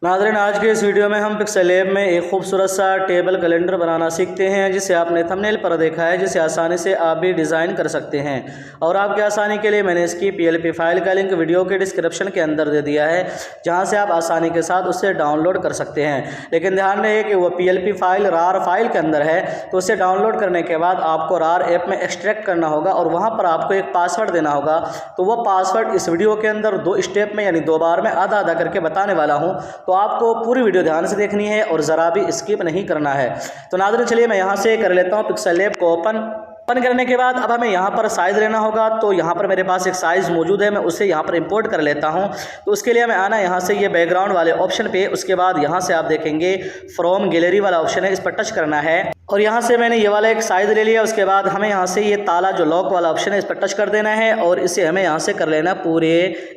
नाज़रीन, आज के इस वीडियो में हम पिक्सेल लैब में एक खूबसूरत सा टेबल कैलेंडर बनाना सीखते हैं, जिसे आपने थंबनेल पर देखा है, जिसे आसानी से आप भी डिज़ाइन कर सकते हैं। और आपकी आसानी के लिए मैंने इसकी PLP फाइल का लिंक वीडियो के डिस्क्रिप्शन के अंदर दे दिया है, जहां से आप आसानी के साथ उसे डाउनलोड कर सकते हैं। लेकिन ध्यान रहे कि वो PLP फाइल रार फाइल के अंदर है, तो उसे डाउनलोड करने के बाद आपको रार ऐप में एक्सट्रैक्ट करना होगा और वहाँ पर आपको एक पासवर्ड देना होगा। तो वह पासवर्ड इस वीडियो के अंदर 2 स्टेप में यानी 2 बार में आधा आधा करके बताने वाला हूँ, तो आपको पूरी वीडियो ध्यान से देखनी है और ज़रा भी स्किप नहीं करना है। तो नाज़रीन, चलिए मैं यहाँ से कर लेता हूँ पिक्सेल लैब को ओपन करने के बाद अब हमें यहाँ पर साइज़ लेना होगा। तो यहाँ पर मेरे पास एक साइज़ मौजूद है, मैं उसे यहाँ पर इंपोर्ट कर लेता हूँ। तो उसके लिए हमें आना यहाँ से ये बैकग्राउंड वाले ऑप्शन पे, उसके बाद यहाँ से आप देखेंगे फ्रॉम गैलरी वाला ऑप्शन है, इस पर टच करना है और यहाँ से मैंने ये वाला एक साइज़ ले लिया। उसके बाद हमें यहाँ से ये ताला जो लॉक वाला ऑप्शन है, इस पर टच कर देना है और इसे हमें यहाँ से कर लेना पूरे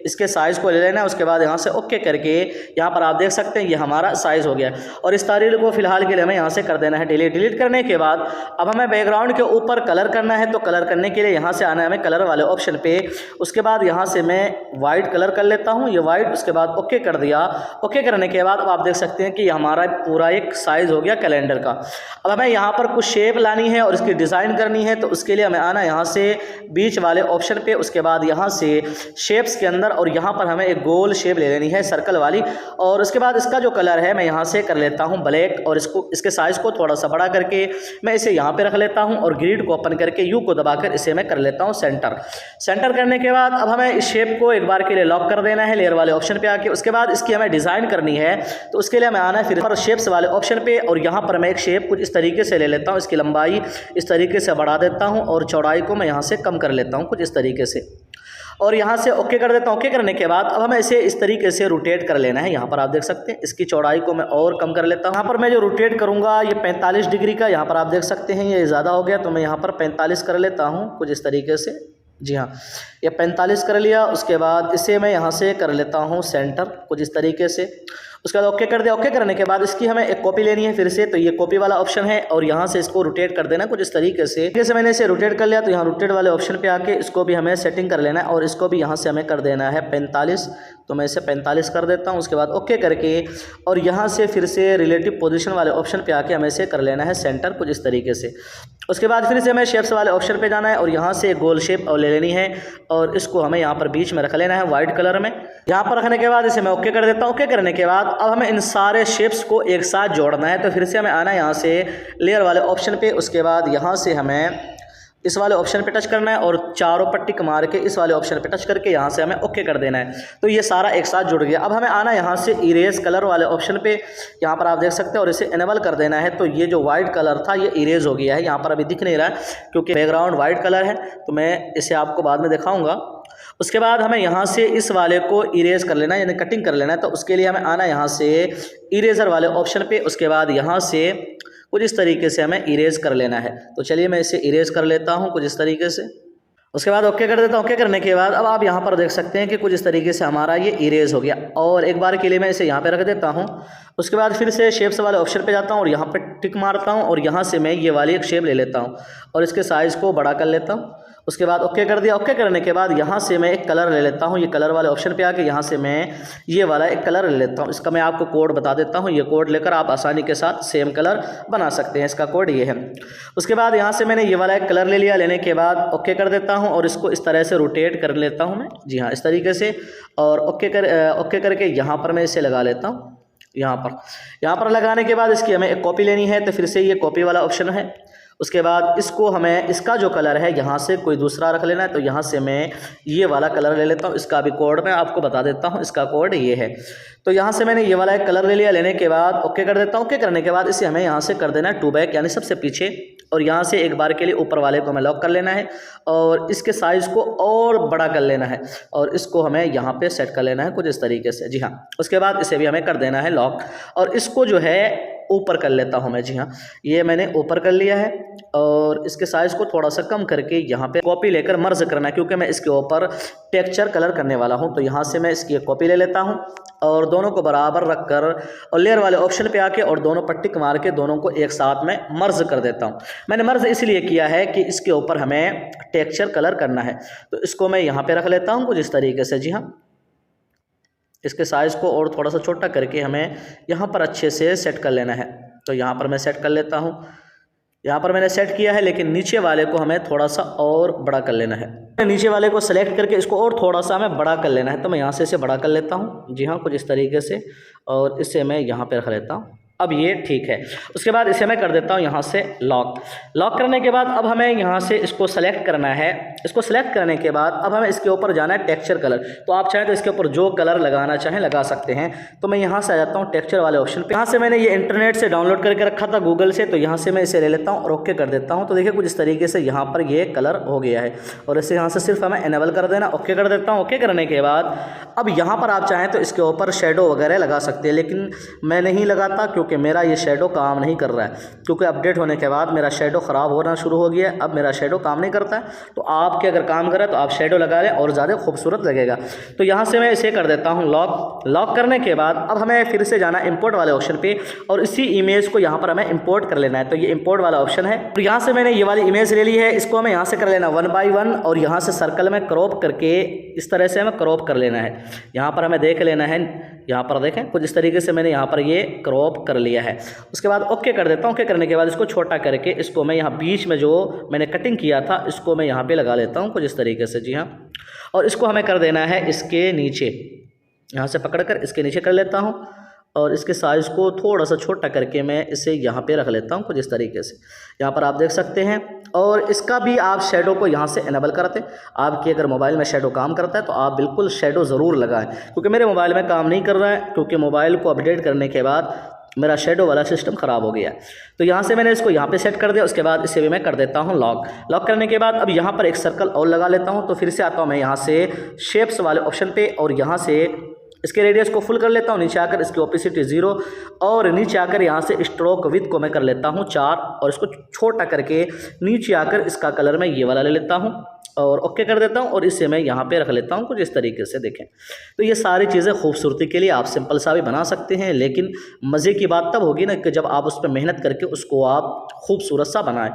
इसके साइज़ को ले लेना है। उसके बाद यहाँ से ओके करके यहाँ पर आप देख सकते हैं ये हमारा साइज़ हो गया और इस तारीख को फिलहाल के लिए हमें यहाँ से कर देना है डिलीट करने के बाद अब हमें बैकग्राउंड के ऊपर कलर करना है। तो कलर करने के लिए यहाँ से आना है हमें कलर वाले ऑप्शन पे। उसके बाद यहाँ से मैं वाइट कलर कर लेता हूँ, ये वाइट। उसके बाद ओके कर दिया। ओके करने के बाद अब आप देख सकते हैं कि हमारा पूरा एक साइज़ हो गया कैलेंडर का। अब हमें यहाँ पर कुछ शेप लानी है और इसकी डिज़ाइन करनी है। तो उसके लिए हमें आना यहाँ से बीच वाले ऑप्शन पे, उसके बाद यहाँ से शेप्स के अंदर और यहाँ पर हमें एक गोल शेप ले लेनी है सर्कल वाली। और उसके बाद इसका जो कलर है मैं यहाँ से कर लेता हूँ ब्लैक और इसके साइज़ को थोड़ा सा बड़ा करके मैं इसे यहाँ पे रख लेता हूँ और ग्रिड को ओपन करके यू को दबाकर इसे मैं कर लेता हूँ सेंटर करने के बाद अब हमें इस शेप को एक बार के लिए लॉक कर देना है लेयर वाले ऑप्शन पे आके। उसके बाद इसकी हमें डिज़ाइन करनी है। तो उसके लिए हमें आना है फिर शेप्स वाले ऑप्शन पे और यहाँ पर मैं एक शेप कुछ इस तरीके से ले लेता हूँ। इसकी लंबाई इस तरीके से बढ़ा देता हूँ और चौड़ाई को मैं यहाँ से कम कर लेता हूँ कुछ इस तरीके से और यहाँ से ओके कर देता हूँ। ओके करने के बाद अब हमें इसे इस तरीके से रोटेट कर लेना है। यहाँ पर आप देख सकते हैं इसकी चौड़ाई को मैं और कम कर लेता हूँ। यहाँ पर मैं जो रोटेट करूँगा ये 45 डिग्री का, यहाँ पर आप देख सकते हैं ये ज़्यादा हो गया, तो मैं यहाँ पर 45 कर लेता हूँ कुछ इस तरीके से। जी हाँ, ये 45 कर लिया। उसके बाद इसे मैं यहाँ से कर लेता हूँ सेंटर कुछ इस तरीके से। उसके बाद ओके कर दिया। ओके करने के बाद इसकी हमें एक कॉपी लेनी है फिर से, तो ये कॉपी वाला ऑप्शन है और यहाँ से इसको रोटेट कर देना कुछ इस तरीके से। जैसे मैंने इसे रोटेट कर लिया तो यहाँ रोटेट वाले ऑप्शन पे आके इसको भी हमें सेटिंग कर लेना है और इसको भी यहाँ से हमें कर देना है 45। तो मैं इसे 45 कर देता हूँ। उसके बाद ओके करके और यहाँ से फिर से रिलेटिव पोजीशन वाले ऑप्शन पे आके हमें इसे कर लेना है सेंटर कुछ इस तरीके से। उसके बाद फिर से हमें शेप्स वाले ऑप्शन पे जाना है और यहाँ से गोल शेप और ले लेनी है और इसको हमें यहाँ पर बीच में रख लेना है वाइट कलर में। यहाँ पर रखने के बाद इसे मैं ओके कर देता हूँ। ओके करने के बाद अब हमें इन सारे शेप्स को एक साथ जोड़ना है। तो फिर से हमें आना है यहाँ से लेयर वाले ऑप्शन पे। उसके बाद यहाँ से हमें इस वाले ऑप्शन पे टच करना है और चारों पट्टी मार के इस वाले ऑप्शन पे टच करके यहाँ से हमें ओके कर देना है। तो ये सारा एक साथ जुड़ गया। अब हमें आना यहाँ से इरेज कलर वाले ऑप्शन पे, यहाँ पर आप देख सकते हैं और इसे इनेबल कर देना है। तो ये जो वाइट कलर था ये इरेज हो गया है, यहाँ पर अभी दिख नहीं रहा है क्योंकि बैकग्राउंड वाइट कलर है, तो मैं इसे आपको बाद में दिखाऊंगा। उसके बाद हमें यहाँ से इस वाले को इरेज कर लेना है यानी कटिंग कर लेना है। तो उसके लिए हमें आना यहाँ से इरेजर वाले ऑप्शन पे। उसके बाद यहाँ से कुछ इस तरीके से हमें इरेज कर लेना है। तो चलिए मैं इसे इरेज कर लेता हूँ कुछ इस तरीके से। उसके बाद ओके कर देता हूँ। ओके करने के बाद अब आप यहाँ पर देख सकते हैं कि कुछ इस तरीके से हमारा ये इरेज हो गया और एक बार के लिए मैं इसे यहाँ पे रख देता हूँ। उसके बाद फिर से शेप्स वाले ऑप्शन पे जाता हूँ और यहाँ पे टिक मारता हूँ और यहाँ से मैं ये वाली एक शेप ले लेता हूँ और इसके साइज़ को बड़ा कर लेता हूँ। उसके बाद ओके कर दिया। ओके करने के बाद यहाँ से मैं एक कलर ले लेता हूँ, ये कलर वाले ऑप्शन पे आके यहाँ से मैं ये वाला एक कलर ले लेता हूँ। इसका मैं आपको कोड बता देता हूँ, ये कोड लेकर आप आसानी के साथ सेम कलर बना सकते हैं। इसका कोड ये है। उसके बाद यहाँ से मैंने ये वाला एक कलर ले लिया। लेने के बाद ओके कर देता हूँ और इसको इस तरह से रोटेट कर लेता हूँ मैं। जी हाँ, इस तरीके से। और ओके करके यहाँ पर मैं इसे लगा लेता हूँ। यहाँ पर लगाने के बाद इसकी हमें एक कॉपी लेनी है। तो फिर से ये कॉपी वाला ऑप्शन है। उसके बाद इसको हमें इसका जो कलर है यहाँ से कोई दूसरा रख लेना है। तो यहाँ से मैं ये वाला कलर ले लेता हूँ। इसका भी कोड मैं आपको बता देता हूँ, इसका कोड ये है। तो यहाँ से मैंने ये वाला एक कलर ले लिया। लेने के बाद ओके कर देता हूँ। ओके करने के बाद इसे हमें यहाँ से कर देना है टू बैक यानी सबसे पीछे और यहाँ से एक बार के लिए ऊपर वाले को हमें लॉक कर लेना है और इसके साइज़ को और बड़ा कर लेना है और इसको हमें यहाँ पे सेट कर लेना है कुछ इस तरीके से। जी हाँ, उसके बाद इसे भी हमें कर देना है लॉक और इसको जो है ऊपर कर लेता हूँ मैं। जी हाँ, ये मैंने ऊपर कर लिया है और इसके साइज़ को थोड़ा सा कम करके यहाँ पे कॉपी लेकर मर्ज करना है क्योंकि मैं इसके ऊपर टेक्सचर कलर करने वाला हूँ। तो यहाँ से मैं इसकी एक कॉपी ले लेता हूँ और दोनों को बराबर रख कर और लेयर वाले ऑप्शन पे आके और दोनों पट्टी मार के दोनों को एक साथ में मर्ज कर देता हूँ। मैंने मर्ज इसलिए किया है कि इसके ऊपर हमें टेक्सचर कलर करना है। तो इसको मैं यहाँ पे रख लेता हूँ कुछ इस तरीके से। जी हाँ, इसके साइज़ को और थोड़ा सा छोटा करके हमें यहाँ पर अच्छे से सेट कर लेना है। तो यहाँ पर मैं सेट कर लेता हूँ। यहाँ पर मैंने सेट किया है, लेकिन नीचे वाले को हमें थोड़ा सा और बड़ा कर लेना है। नीचे वाले को सेलेक्ट करके इसको और थोड़ा सा हमें बड़ा कर लेना है। तो मैं यहाँ से इसे बड़ा कर लेता हूँ। जी हाँ, कुछ इस तरीके से, और इसे मैं यहाँ पे रख लेता हूँ। अब ये ठीक है। उसके बाद इसे मैं कर देता हूँ यहाँ से लॉक। लॉक करने के बाद अब हमें यहाँ से इसको सेलेक्ट करना है। इसको सेलेक्ट करने के बाद अब हमें इसके ऊपर जाना है टेक्सचर कलर। तो आप चाहें तो इसके ऊपर जो कलर लगाना चाहें लगा सकते हैं। तो मैं यहाँ से आ जाता हूँ टेक्सचर वाले ऑप्शन पे। यहाँ से मैंने ये इंटरनेट से डाउनलोड करके रखा था गूगल से, तो यहाँ से मैं इसे ले लेता हूँ और ओके कर देता हूँ। तो देखिए कुछ इस तरीके से यहाँ पर ये कलर हो गया है, और इसे यहाँ से सिर्फ हमें इनेबल कर देना। ओके कर देता हूँ। ओके करने के बाद अब यहाँ पर आप चाहें तो इसके ऊपर शेडो वगैरह लगा सकते हैं, लेकिन मैं नहीं लगाता क्योंकि मेरा ये शेडो काम नहीं कर रहा है। क्योंकि अपडेट होने के बाद मेरा शेडो ख़राब होना शुरू हो गया है। अब मेरा शेडो काम नहीं करता है। तो आपके अगर काम करे तो आप शेडो लगा लें और ज़्यादा खूबसूरत लगेगा। तो यहाँ से मैं इसे कर देता हूँ लॉक। लॉक करने के बाद अब हमें फिर से जाना इंपोर्ट वाले ऑप्शन पे, और इसी इमेज को यहाँ पर हमें इंपोर्ट कर लेना है। तो ये इंपोर्ट वाला ऑप्शन है। तो यहाँ से मैंने ये वाली इमेज ले ली है। इसको हमें यहाँ से कर लेना 1 बाई 1, और यहाँ से सर्कल में क्रॉप करके इस तरह से हमें क्रॉप कर लेना है। यहाँ पर हमें देख लेना है, यहाँ पर देखें कुछ इस तरीके से मैंने यहाँ पर ये क्रॉप कर लिया है। उसके बाद ओके कर देता हूँ। ओके करने के बाद इसको छोटा करके इसको मैं यहाँ बीच में जो मैंने कटिंग किया था इसको मैं यहाँ पे लगा लेता हूँ कुछ इस तरीके से। जी हाँ, और इसको हमें कर देना है इसके नीचे, यहाँ से पकड़ कर इसके नीचे कर लेता हूँ, और इसके साइज़ को थोड़ा सा छोटा करके मैं इसे यहाँ पे रख लेता हूँ कुछ इस तरीके से। यहाँ पर आप देख सकते हैं। और इसका भी आप शेडो को यहाँ से इनेबल करते। आपकी अगर मोबाइल में शेडो काम करता है तो आप बिल्कुल शेडो ज़रूर लगाएं, क्योंकि मेरे मोबाइल में काम नहीं कर रहा है, क्योंकि मोबाइल को अपडेट करने के बाद मेरा शेडो वाला सिस्टम ख़राब हो गया है। तो यहाँ से मैंने इसको यहाँ पे सेट कर दिया। उसके बाद इसे भी मैं कर देता हूँ लॉक। लॉक करने के बाद अब यहाँ पर एक सर्कल और लगा लेता हूँ। तो फिर से आता हूँ मैं यहाँ से शेप्स वाले ऑप्शन पे, और यहाँ से इसके रेडियस को फुल कर लेता हूँ। नीचे आकर इसकी ओपेसिटी 0, और नीचे आकर यहाँ से स्ट्रोक विड्थ को मैं कर लेता हूँ 4, और इसको छोटा करके नीचे आकर इसका कलर मैं ये वाला ले लेता हूँ और ओके कर देता हूँ, और इसे मैं यहाँ पे रख लेता हूँ कुछ इस तरीके से। देखें, तो ये सारी चीज़ें खूबसूरती के लिए आप सिंपल सा भी बना सकते हैं, लेकिन मज़े की बात तब होगी ना कि जब आप उस पर मेहनत करके उसको आप खूबसूरत सा बनाएं।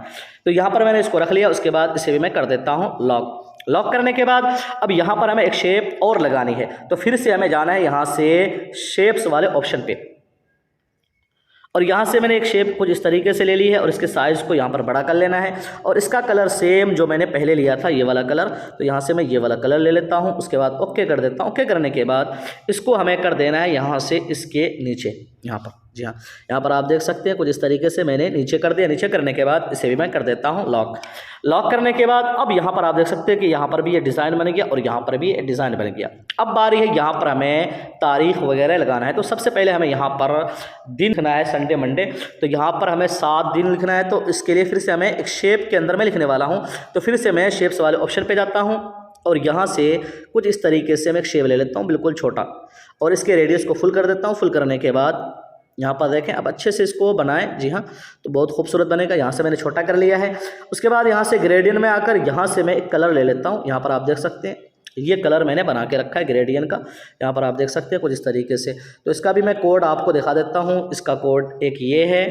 तो यहाँ पर मैंने इसको रख लिया। उसके बाद इसे भी मैं कर देता हूँ लॉक। लॉक करने के बाद अब यहाँ पर हमें एक शेप और लगानी है। तो फिर से हमें जाना है यहाँ से शेप्स वाले ऑप्शन पे, और यहाँ से मैंने एक शेप कुछ इस तरीके से ले ली है, और इसके साइज़ को यहाँ पर बड़ा कर लेना है, और इसका कलर सेम जो मैंने पहले लिया था ये वाला कलर। तो यहाँ से मैं ये वाला कलर ले लेता हूँ। उसके बाद ओके कर देता हूँ। ओके करने के बाद इसको हमें कर देना है यहाँ से इसके नीचे, यहाँ पर। जी हाँ, यहाँ पर आप देख सकते हैं कुछ इस तरीके से मैंने नीचे कर दिया। नीचे करने के बाद इसे भी मैं कर देता हूँ लॉक। लॉक करने के बाद अब यहाँ पर आप देख सकते हैं कि यहाँ पर भी ये डिज़ाइन बन गया और यहाँ पर भी ये डिज़ाइन बन गया। अब बारी है यहाँ पर हमें तारीख वगैरह लगाना है। तो सबसे पहले हमें यहाँ पर दिन लिखना है, संडे मंडे। तो यहाँ पर हमें 7 दिन लिखना है। तो इसके लिए फिर से हमें एक शेप के अंदर में लिखने वाला हूँ। तो फिर से मैं शेप्स वाले ऑप्शन पर जाता हूँ, और यहाँ से कुछ इस तरीके से मैं एक शेप ले लेता हूँ बिल्कुल छोटा, और इसके रेडियस को फुल कर देता हूँ। फुल करने के बाद यहाँ पर देखें, अब अच्छे से इसको बनाएं। जी हाँ, तो बहुत खूबसूरत बनेगा। यहाँ से मैंने छोटा कर लिया है। उसके बाद यहाँ से ग्रेडियंट में आकर यहाँ से मैं एक कलर ले लेता हूँ। यहाँ पर आप देख सकते हैं ये कलर मैंने बना के रखा है ग्रेडियंट का। यहाँ पर आप देख सकते हैं कुछ इस तरीके से। तो इसका भी मैं कोड आपको दिखा देता हूँ। इसका कोड एक ये है,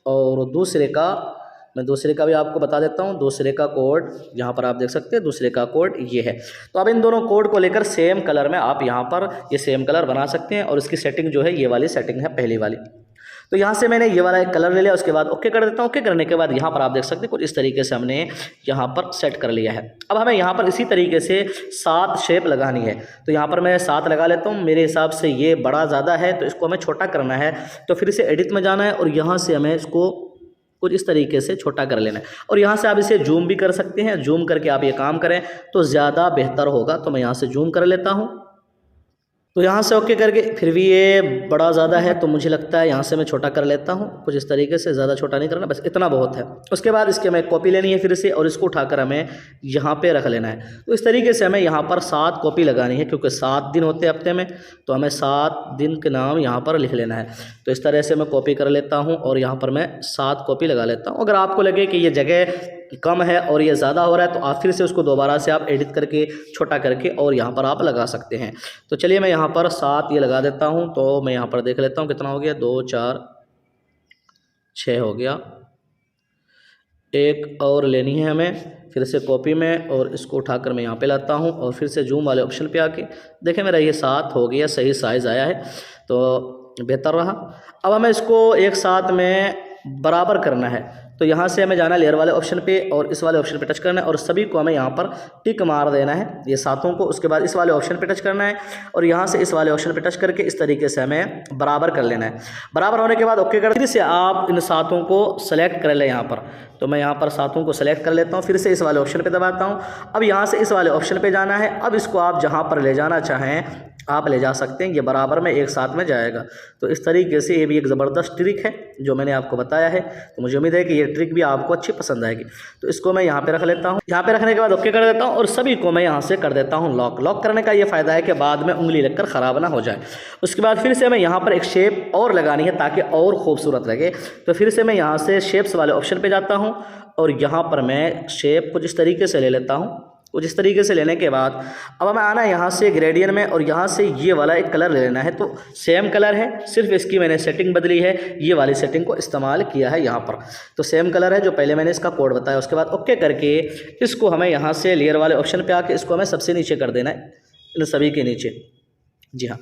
और दूसरे का भी आपको बता देता हूँ। दूसरे का कोड यहाँ पर आप देख सकते हैं, दूसरे का कोड ये है। तो अब इन दोनों कोड को लेकर सेम कलर में आप यहाँ पर ये सेम कलर बना सकते हैं, और इसकी सेटिंग जो है ये वाली सेटिंग है, पहली वाली। तो यहाँ से मैंने ये वाला एक कलर ले लिया। उसके बाद ओके कर देता हूँ। ओके करने के बाद यहाँ पर आप देख सकते हैं कुछ इस तरीके से हमने यहाँ पर सेट कर लिया है। अब हमें यहाँ पर इसी तरीके से 7 शेप लगानी है। तो यहाँ पर मैं 7 लगा लेता हूँ। मेरे हिसाब से ये बड़ा ज़्यादा है, तो इसको हमें छोटा करना है। तो फिर से एडिट में जाना है, और यहाँ से हमें इसको कुछ इस तरीके से छोटा कर लेना है, और यहाँ से आप इसे जूम भी कर सकते हैं। जूम करके आप ये काम करें तो ज़्यादा बेहतर होगा। तो मैं यहाँ से जूम कर लेता हूँ। तो यहाँ से ओके करके फिर भी ये बड़ा ज़्यादा है, तो मुझे लगता है यहाँ से मैं छोटा कर लेता हूँ कुछ इस तरीके से। ज़्यादा छोटा नहीं करना, बस इतना बहुत है। उसके बाद इसके हमें कॉपी लेनी है फिर से, और इसको उठाकर हमें यहाँ पे रख लेना है। तो इस तरीके से हमें यहाँ पर 7 कॉपी लगानी है, क्योंकि 7 दिन होते हैं हफ्ते में। तो हमें 7 दिन के नाम यहाँ पर लिख लेना है। तो इस तरह से मैं कॉपी कर लेता हूँ, और यहाँ पर मैं 7 कॉपी लगा लेता हूँ। अगर आपको लगे कि ये जगह कम है और ये ज़्यादा हो रहा है, तो आप फिर से उसको दोबारा से आप एडिट करके छोटा करके और यहाँ पर आप लगा सकते हैं। तो चलिए मैं यहाँ पर 7 ये लगा देता हूँ। तो मैं यहाँ पर देख लेता हूँ कितना हो गया, 2 4 6 हो गया, एक और लेनी है हमें, फिर से कॉपी में, और इसको उठाकर मैं यहाँ पे लाता हूँ और फिर से जूम वाले ऑप्शन पे आके देखें मेरा ये 7 हो गया, सही साइज़ आया है तो बेहतर रहा। अब हमें इसको एक साथ में बराबर करना है, तो यहाँ से हमें जाना है लेयर वाले ऑप्शन पे और इस वाले ऑप्शन पे टच करना है और सभी को हमें यहाँ पर टिक मार देना है, ये सातों को। उसके बाद इस वाले ऑप्शन पे टच करना है और यहाँ से इस वाले ऑप्शन पे टच करके इस तरीके से हमें बराबर कर लेना है। बराबर होने के बाद ओके कर, फिर से आप इन सातों को सेलेक्ट कर लें यहाँ पर। तो मैं यहाँ पर सातों को सेलेक्ट कर लेता हूँ, फिर से इस वाले ऑप्शन पे दबाता हूँ। अब यहाँ से इस वाले ऑप्शन पे जाना है। अब इसको आप जहाँ पर ले जाना चाहें आप ले जा सकते हैं, ये बराबर में एक साथ में जाएगा। तो इस तरीके से ये भी एक ज़बरदस्त ट्रिक है जो मैंने आपको बताया है, तो मुझे उम्मीद है कि ये ट्रिक भी आपको अच्छी पसंद आएगी। तो इसको मैं यहाँ पे रख लेता हूँ, यहाँ पे रखने के बाद ओके कर देता हूँ और सभी को मैं यहाँ से कर देता हूँ लॉक। लॉक करने का ये फ़ायदा है कि बाद में उंगली लगकर ख़राब ना हो जाए। उसके बाद फिर से मैं यहाँ पर एक शेप और लगानी है ताकि और खूबसूरत लगे, तो फिर से मैं यहाँ से शेप्स वाले ऑप्शन पर जाता हूँ और यहाँ पर मैं शेप कुछ इस तरीके से ले लेता हूँ। कुछ इस तरीके से लेने के बाद अब हमें आना है यहाँ से ग्रेडियंट में और यहाँ से ये वाला एक कलर ले लेना है। तो सेम कलर है, सिर्फ इसकी मैंने सेटिंग बदली है, ये वाली सेटिंग को इस्तेमाल किया है यहाँ पर। तो सेम कलर है जो पहले मैंने इसका कोड बताया। उसके बाद ओके करके इसको हमें यहाँ से लेयर वाले ऑप्शन पे आके इसको हमें सबसे नीचे कर देना है, इन सभी के नीचे। जी हाँ,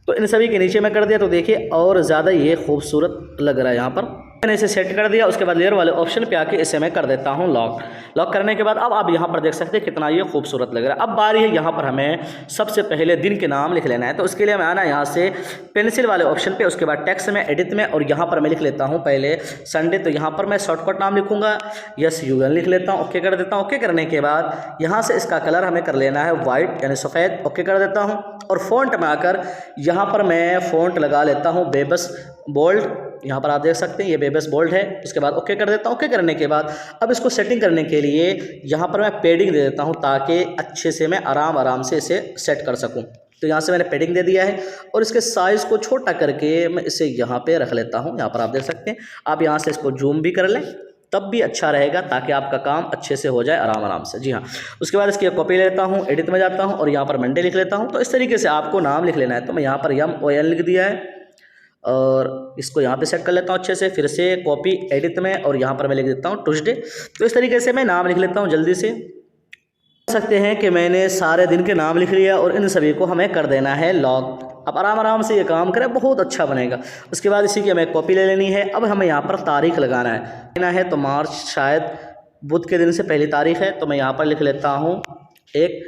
तो इन सभी के नीचे मैं कर दिया तो देखिए और ज़्यादा ये खूबसूरत लग रहा है। यहाँ पर मैंने इसे सेट कर दिया। उसके बाद लेयर वाले ऑप्शन पे आके इसे मैं कर देता हूँ लॉक। लॉक करने के बाद अब आप यहाँ पर देख सकते हैं कितना ये खूबसूरत लग रहा है। अब बारी है यहाँ पर हमें सबसे पहले दिन के नाम लिख लेना है। तो उसके लिए मैं आना यहाँ से पेंसिल वाले ऑप्शन पे, उसके बाद टेक्स्ट में एडिट में, और यहाँ पर मैं लिख लेता हूँ पहले संडे। तो यहाँ पर मैं शॉर्टकट नाम लिखूँगा, SUN लिख लेता हूँ, ओके कर देता हूँ। ओके करने के बाद यहाँ से इसका कलर हमें कर लेना है वाइट यानी सफ़ेद, ओके कर देता हूँ। और फ़ॉन्ट में आकर यहाँ पर मैं फ़ॉन्ट लगा लेता हूँ बेबस बोल्ड, यहाँ पर आप देख सकते हैं ये बेबस बोल्ड है। उसके बाद ओके कर देता हूँ। ओके करने के बाद अब इसको सेटिंग करने के लिए यहाँ पर मैं पेडिंग दे देता हूँ ताकि अच्छे से मैं आराम से इसे सेट कर सकूँ। तो यहाँ से मैंने पेडिंग दे दिया है और इसके साइज़ को छोटा करके मैं इसे यहाँ पे रख लेता हूँ। यहाँ पर आप देख सकते हैं, आप यहाँ से इसको जूम भी कर लें तब भी अच्छा रहेगा ताकि आपका काम अच्छे से हो जाए आराम से। जी हाँ, उसके बाद इसकी कॉपी लेता हूँ, एडिट में जाता हूँ और यहाँ पर मंडे लिख लेता हूँ। तो इस तरीके से आपको नाम लिख लेना है। तो मैं यहाँ पर MON लिख दिया है और इसको यहाँ पे सेट कर लेता हूँ अच्छे से। फिर से कॉपी एडिट में और यहाँ पर मैं लिख देता हूँ ट्यूसडे। तो इस तरीके से मैं नाम लिख लेता हूँ जल्दी से। देख सकते हैं कि मैंने सारे दिन के नाम लिख लिया और इन सभी को हमें कर देना है लॉक। अब आराम से ये काम करें, बहुत अच्छा बनेगा। उसके बाद इसी की हमें कॉपी ले लेनी है। अब हमें यहाँ पर तारीख लगाना है तो मार्च शायद बुध के दिन से पहली तारीख है, तो मैं यहाँ पर लिख लेता हूँ 1।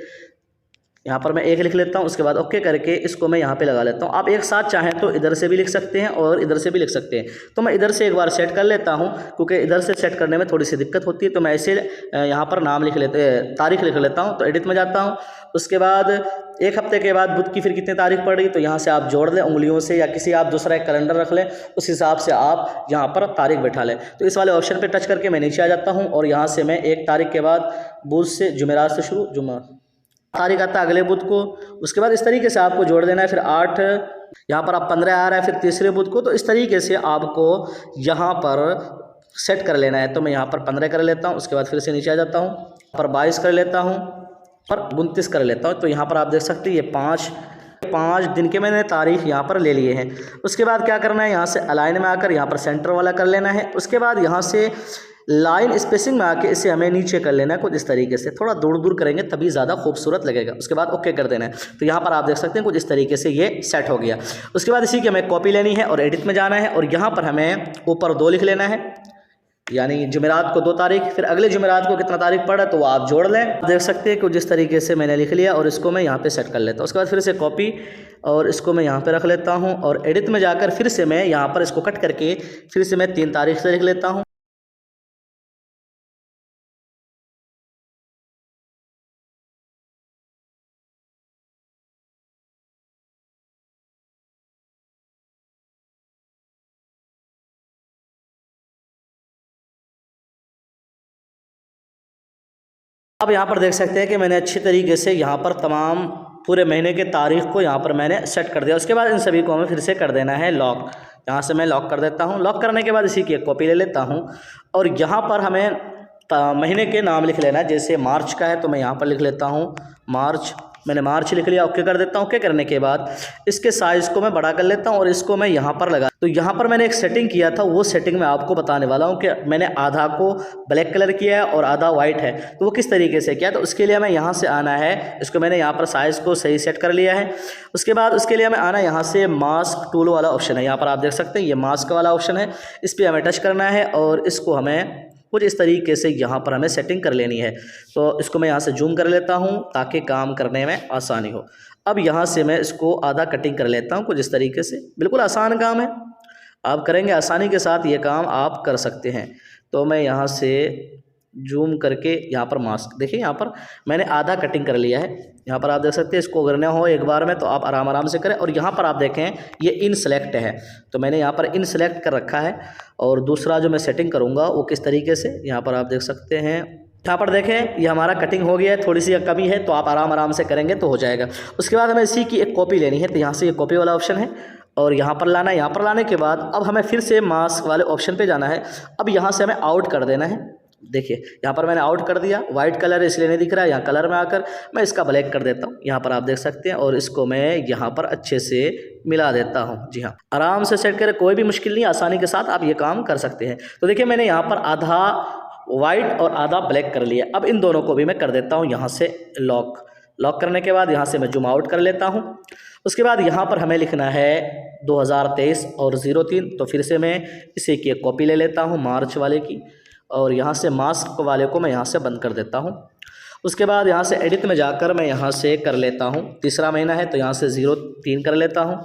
यहाँ पर मैं 1 लिख लेता हूँ। उसके बाद ओके करके इसको मैं यहाँ पे लगा लेता हूँ। आप एक साथ चाहें तो इधर से भी लिख सकते हैं और इधर से भी लिख सकते हैं। तो मैं इधर से एक बार सेट कर लेता हूँ क्योंकि इधर से सेट करने में थोड़ी सी दिक्कत होती है। तो मैं ऐसे यहाँ पर नाम तारीख लिख लेता हूँ। तो एडिट में जाता हूँ। उसके बाद 1 हफ्ते के बाद बुध की फिर कितनी तारीख पड़ रही, तो यहाँ से आप जोड़ लें उंगलियों से या किसी आप दूसरा एक कैलेंडर रख लें, उस हिसाब से आप यहाँ पर तारीख बैठा लें। तो इस वाले ऑप्शन पे टच करके मैं नीचे आ जाता हूँ और यहाँ से मैं 1 तारीख के बाद बुध से जुमेरात से शुरू जुम्मा तारीख आता है अगले बुध को। उसके बाद इस तरीके से आपको जोड़ देना है। फिर 8 यहाँ पर आप 15 आ रहा है फिर तीसरे बुध को। तो इस तरीके से आपको यहाँ पर सेट कर लेना है। तो मैं यहाँ पर 15 कर लेता हूँ। उसके बाद फिर से नीचे आ जाता हूँ, पर 22 कर लेता हूँ और 29 कर लेता हूँ। तो यहाँ पर आप देख सकते हैं ये 5 दिन के मैंने तारीख यहाँ पर ले लिए हैं। उसके बाद क्या करना है, यहाँ से अलाइन में आकर यहाँ पर सेंटर वाला कर लेना है। उसके बाद यहाँ से लाइन स्पेसिंग में आके इसे हमें नीचे कर लेना है कुछ इस तरीके से, थोड़ा दूर करेंगे तभी ज़्यादा खूबसूरत लगेगा। उसके बाद ओके कर देना है। तो यहाँ पर आप देख सकते हैं कुछ इस तरीके से ये सेट हो गया। उसके बाद इसी की हमें कॉपी लेनी है और एडिट में जाना है और यहाँ पर हमें ऊपर 2 लिख लेना है, यानी जुमेरात को 2 तारीख, फिर अगले जुमेरात को कितना तारीख पड़ा तो वो आप जोड़ लें। देख सकते हैं कि जिस तरीके से मैंने लिख लिया और इसको मैं यहाँ पे सेट कर लेता हूँ। उसके बाद फिर से कॉपी और इसको मैं यहाँ पे रख लेता हूँ और एडिट में जाकर फिर से मैं यहाँ पर इसको कट करके फिर से मैं 3 तारीख से लिख लेता हूँ। अब यहाँ पर देख सकते हैं कि मैंने अच्छी तरीके से यहाँ पर तमाम पूरे महीने के तारीख को यहाँ पर मैंने सेट कर दिया। उसके बाद इन सभी को हमें फिर से कर देना है लॉक। यहाँ से मैं लॉक कर देता हूँ। लॉक करने के बाद इसी की एक कॉपी ले लेता हूँ और यहाँ पर हमें महीने के नाम लिख लेना है। जैसे मार्च का है तो मैं यहाँ पर लिख लेता हूँ मार्च मैंने मार्च लिख लिया, ओके कर देता हूँ। ओके करने के बाद इसके साइज़ को मैं बड़ा कर लेता हूँ और इसको मैं यहाँ पर लगा, तो यहाँ पर मैंने एक सेटिंग किया था, वो सेटिंग मैं आपको बताने वाला हूँ कि मैंने आधा को ब्लैक कलर किया है और आधा वाइट है, तो वो किस तरीके से किया। तो उसके लिए हमें यहाँ से आना है, इसको मैंने यहाँ पर साइज़ को सही सेट कर लिया है। उसके बाद उसके लिए हमें आना है यहाँ से मास्क टूल वाला ऑप्शन है, यहाँ पर आप देख सकते हैं ये मास्क वाला ऑप्शन है, इस पर हमें टच करना है और इसको हमें कुछ इस तरीके से यहाँ पर हमें सेटिंग कर लेनी है। तो इसको मैं यहाँ से जूम कर लेता हूँ ताकि काम करने में आसानी हो। अब यहाँ से मैं इसको आधा कटिंग कर लेता हूँ कुछ इस तरीके से, बिल्कुल आसान काम है, आप करेंगे आसानी के साथ ये काम आप कर सकते हैं। तो मैं यहाँ से जूम करके यहाँ पर मास्क देखिए, यहाँ पर मैंने आधा कटिंग कर लिया है। यहाँ पर आप देख सकते हैं, इसको अगर ना हो एक बार में तो आप आराम आराम से करें। और यहाँ पर आप देखें ये इन सेलेक्ट है, तो मैंने यहाँ पर इन सेलेक्ट कर रखा है। और दूसरा जो मैं सेटिंग करूँगा वो किस तरीके से, यहाँ पर आप देख सकते हैं, यहाँ पर देखें ये हमारा कटिंग हो गया है, थोड़ी सी कमी है, तो आप आराम आराम से करेंगे तो हो जाएगा। उसके बाद हमें इसी की एक कॉपी लेनी है, तो यहाँ से ये कॉपी वाला ऑप्शन है और यहाँ पर लाना है। यहाँ पर लाने के बाद अब हमें फिर से मास्क वाले ऑप्शन पे जाना है। अब यहाँ से हमें आउट कर देना है। देखिए यहाँ पर मैंने आउट कर दिया, वाइट कलर है इसलिए नहीं दिख रहा है। यहाँ कलर में आकर मैं इसका ब्लैक कर देता हूँ, यहाँ पर आप देख सकते हैं, और इसको मैं यहाँ पर अच्छे से मिला देता हूँ। जी हाँ, आराम से सेट करें, कोई भी मुश्किल नहीं, आसानी के साथ आप ये काम कर सकते हैं। तो देखिए मैंने यहाँ पर आधा वाइट और आधा ब्लैक कर लिया। अब इन दोनों को भी मैं कर देता हूँ यहाँ से लॉक करने के बाद यहाँ से मैं जूम आउट कर लेता हूँ। उसके बाद यहाँ पर हमें लिखना है 2023 और 03, तो फिर से मैं इसी की एक कॉपी ले लेता हूँ मार्च वाले की, और यहाँ से मास्क वाले को मैं यहाँ से बंद कर देता हूँ। उसके बाद यहाँ से एडिट में जाकर मैं यहाँ से कर लेता हूँ, तीसरा महीना है तो यहाँ से 03 कर लेता हूँ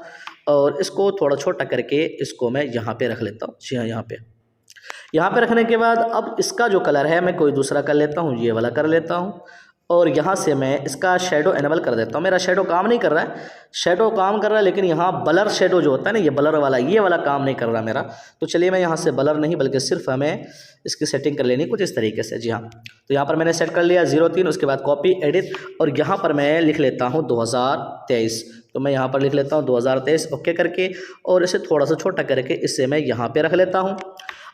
और इसको थोड़ा छोटा करके इसको मैं यहाँ पे रख लेता हूँ। जी हाँ, यहाँ पे रखने के बाद अब इसका जो कलर है मैं कोई दूसरा कर लेता हूँ, ये वाला कर लेता हूँ। और यहाँ से मैं इसका शेडो एनेबल कर देता हूँ। मेरा शेडो काम नहीं कर रहा है, शेडो काम कर रहा है लेकिन यहाँ ब्लर शेडो जो होता है ना, ये ब्लर वाला, ये वाला काम नहीं कर रहा मेरा। तो चलिए मैं यहाँ से ब्लर नहीं बल्कि सिर्फ हमें इसकी सेटिंग कर लेनी कुछ इस तरीके से। जी हाँ, तो यहाँ पर मैंने सेट कर लिया 03, उसके बाद कॉपी एडिट, और यहाँ पर मैं लिख लेता हूँ 2023। तो मैं यहाँ पर लिख लेता हूँ 2023, ओके करके, और इसे थोड़ा सा छोटा करके इसे मैं यहाँ पर रख लेता हूँ।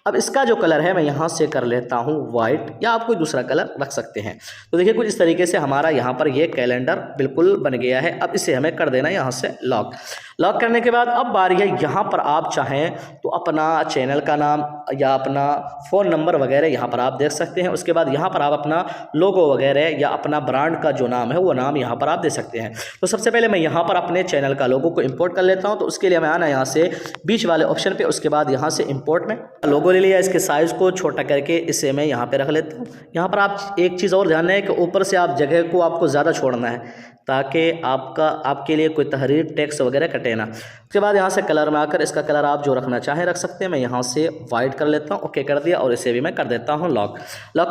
अब इसका जो कलर है मैं यहाँ से कर लेता हूँ वाइट, या आप कोई दूसरा कलर रख सकते हैं। तो देखिए कुछ इस तरीके से हमारा यहाँ पर ये कैलेंडर बिल्कुल बन गया है। अब इसे हमें कर देना है यहाँ से लॉक करने के बाद अब बारी है, यहाँ पर आप चाहें तो अपना चैनल का नाम या अपना फ़ोन नंबर वगैरह यहाँ पर आप देख सकते हैं। उसके बाद यहाँ पर आप अपना लोगो वगैरह या अपना ब्रांड का जो नाम है वो नाम यहाँ पर आप दे सकते हैं। तो सबसे पहले मैं यहाँ पर अपने चैनल का लोगो को इंपोर्ट कर लेता हूँ। तो उसके लिए मैं आना यहाँ से बीच वाले ऑप्शन पे, उसके बाद यहाँ से इंपोर्ट में लोगो ले लिया, इसके साइज़ को छोटा करके इसे मैं यहाँ पे रख लेता हूँ। यहाँ पर आप एक चीज़ और ध्यान रखें कि ऊपर से आप जगह को आपको ज़्यादा छोड़ना है ताकि आपके लिए कोई तहरीर टेक्स्ट वगैरह कटे ना। उसके बाद यहाँ से कलर में आकर इसका कलर आप जो रखना चाहें रख सकते हैं। मैं यहाँ से वाइट कर लेता हूँ, ओके कर दिया, और इसे भी मैं कर देता हूँ लॉक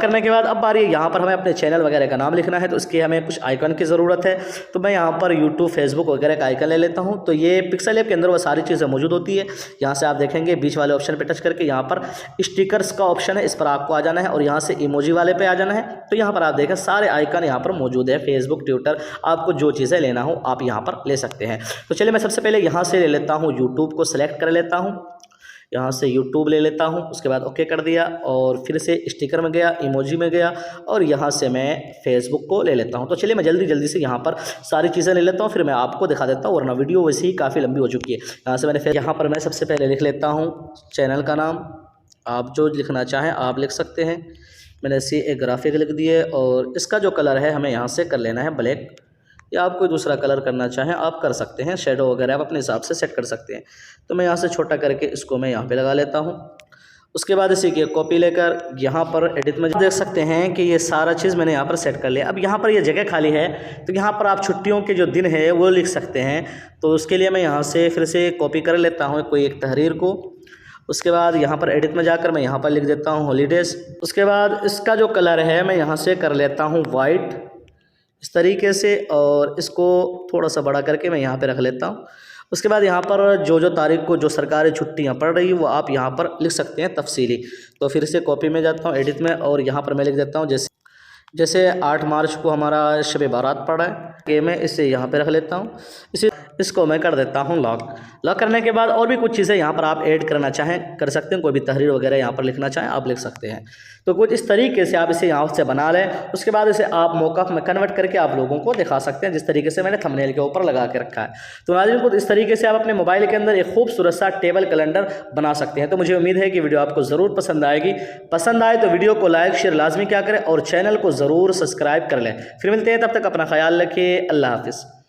करने के बाद अब बारी यहाँ पर हमें अपने चैनल वगैरह का नाम लिखना है। तो इसके हमें कुछ आइकन की ज़रूरत है। तो मैं यहाँ पर यूट्यूब, फेसबुक वगैरह का आइकन ले लेता हूँ। तो ये पिक्सल ऐप के अंदर वो सारी चीज़ें मौजूद होती है। यहाँ से आप देखेंगे बीच वाले ऑप्शन पर टच करके यहाँ पर स्टिकर्स का ऑप्शन है, इस पर आपको आ जाना है और यहाँ से इमोजी वाले पे आ जाना है। तो यहाँ पर आप देखें सारे आइकन यहाँ पर मौजूद है, फेसबुक, ट्विटर, आपको जो चीज़ें लेना हो आप यहाँ पर ले सकते हैं। तो चलिए मैं सबसे पहले यहाँ से ले लेता हूँ, यूट्यूब को सिलेक्ट कर लेता हूँ, यहाँ से यूट्यूब ले लेता हूँ। उसके बाद ओके कर दिया और फिर से स्टिकर में गया, इमोजी में गया, और यहाँ से मैं फेसबुक को ले लेता हूँ। तो चलिए मैं जल्दी से यहाँ पर सारी चीज़ें ले लेता हूँ, फिर मैं आपको दिखा देता हूँ, वरना वीडियो वैसे ही काफ़ी लंबी हो चुकी है। यहाँ से मैंने यहाँ पर मैं सबसे पहले लिख लेता हूँ चैनल का नाम, आप जो लिखना चाहें आप लिख सकते हैं। मैंने इसी एक ग्राफिक लिख दिए और इसका जो कलर है हमें यहाँ से कर लेना है ब्लैक, या आप कोई दूसरा कलर करना चाहें आप कर सकते हैं, शेडो वगैरह आप अपने हिसाब से सेट कर सकते हैं। तो मैं यहाँ से छोटा करके इसको मैं यहाँ पे लगा लेता हूँ। उसके बाद इसी की कॉपी लेकर यहाँ पर एडिट में देख सकते हैं कि ये सारा चीज़ मैंने यहाँ पर सेट कर लिया। अब यहाँ पर ये जगह खाली है तो यहाँ पर आप छुट्टियों के जो दिन है वो लिख सकते हैं। तो उसके लिए मैं यहाँ से फिर से कॉपी कर लेता हूँ कोई एक तहरीर को। उसके बाद यहाँ पर एडिट में जाकर मैं यहाँ पर लिख देता हूँ हॉलीडेज़। उसके बाद इसका जो कलर है मैं यहाँ से कर लेता हूँ वाइट इस तरीके से, और इसको थोड़ा सा बड़ा करके मैं यहाँ पे रख लेता हूँ। उसके बाद यहाँ पर जो तारीख को जो सरकारी छुट्टियाँ पड़ रही है वो आप यहाँ पर लिख सकते हैं तफसीली। तो फिर से कॉपी में जाता हूँ एडिट में, और यहाँ पर मैं लिख देता हूँ जैसे 8 मार्च को हमारा शब बारात पड़ा है कि मैं इसे यहाँ पे रख लेता हूँ। इसे इसको मैं कर देता हूँ लॉक। लॉक करने के बाद और भी कुछ चीज़ें यहाँ पर आप ऐड करना चाहें कर सकते हैं, कोई भी तहरीर वगैरह यहाँ पर लिखना चाहें आप लिख सकते हैं। तो कुछ इस तरीके से आप इसे यहाँ से बना लें। उसके बाद इसे आप मौक़िफ़ में कन्वर्ट करके आप लोगों को दिखा सकते हैं, जिस तरीके से मैंने थंबनेल के ऊपर लगा के रखा है। तो नाज़रीन कुछ इस तरीके से आप अपने मोबाइल के अंदर एक खूबसूरत सा टेबल कैलेंडर बना सकते हैं। तो मुझे उम्मीद है कि वीडियो आपको ज़रूर पसंद आएगी। पसंद आए तो वीडियो को लाइक शेयर लाजमी क्या करें और चैनल को ज़रूर सब्सक्राइब कर लें। फिर मिलते हैं, तब तक अपना ख्याल रखिए। अल्लाह हाफ़िज़।